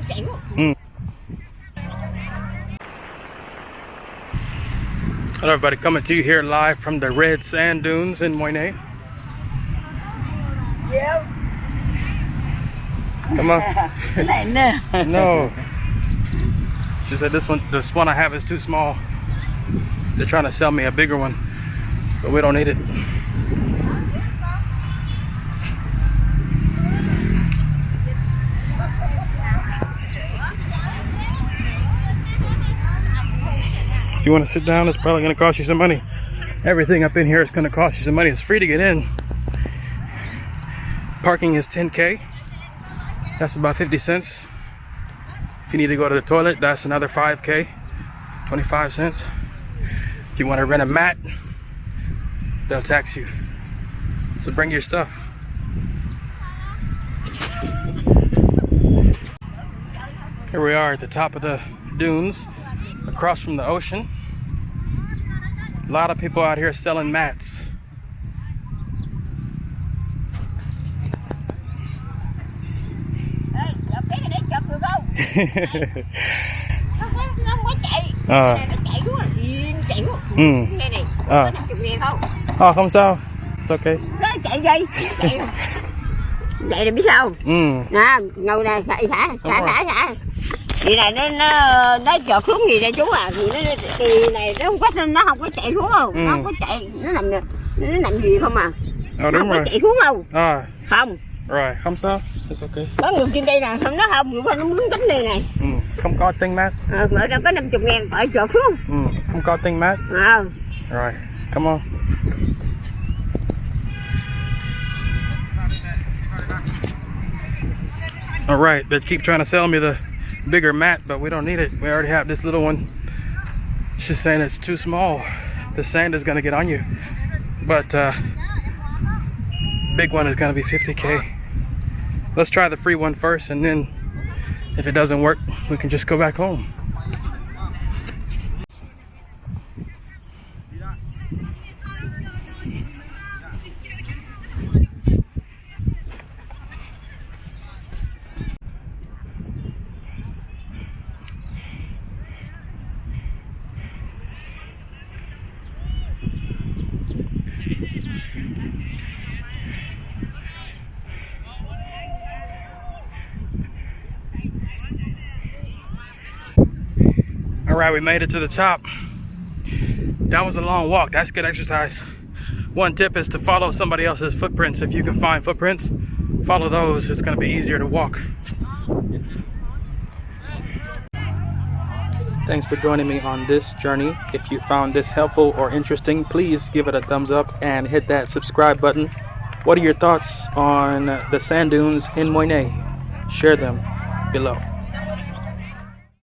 Hello everybody, coming to you here live from the red sand dunes in Moyne. Yeah. Come on. No. She said this one I have is too small. They're trying to sell me a bigger one, but we don't need it. If you want to sit down, it's probably going to cost you some money. Everything up in here is going to cost you some money. It's free to get in. Parking is 10K. That's about 50 cents. If you need to go to the toilet, that's another 5K, 25 cents. If you want to rent a mat, they'll tax you. So bring your stuff. Here we are at the top of the dunes, across from the ocean. A lot of people out here selling mats. Không sao. It's okay. Vậy là biết sao? Nè, ngồi nè, xả. Vậy này nó chọt xuống gì đây chú à? Thì này nó không có chạy xuống không? Nó không có chạy, nó nằm gì không à? Đúng nó không rồi. Có chạy xuống không? Không. Rồi, không sao. It's okay. Có người trên đây nè, không nó không, người nó mướn tính đây này. Không có tinh mát. Mở ra có 50.000 phải chọt xuống. Không có tinh mát. Rồi, come on. All right, they keep trying to sell me the bigger mat, but we don't need it. We already have this little one. She's saying it's too small. The sand is gonna get on you. But big one is gonna be 50K. Let's try the free one first, and then if it doesn't work, we can just go back home. All right, we made it to the top. That was a long walk. That's good exercise. One tip is to follow somebody else's footprints. If you can find footprints, follow those. It's going to be easier to walk. Thanks for joining me on this journey. If you found this helpful or interesting, please give it a thumbs up and hit that subscribe button. What are your thoughts on the sand dunes in Moyne? Share them below.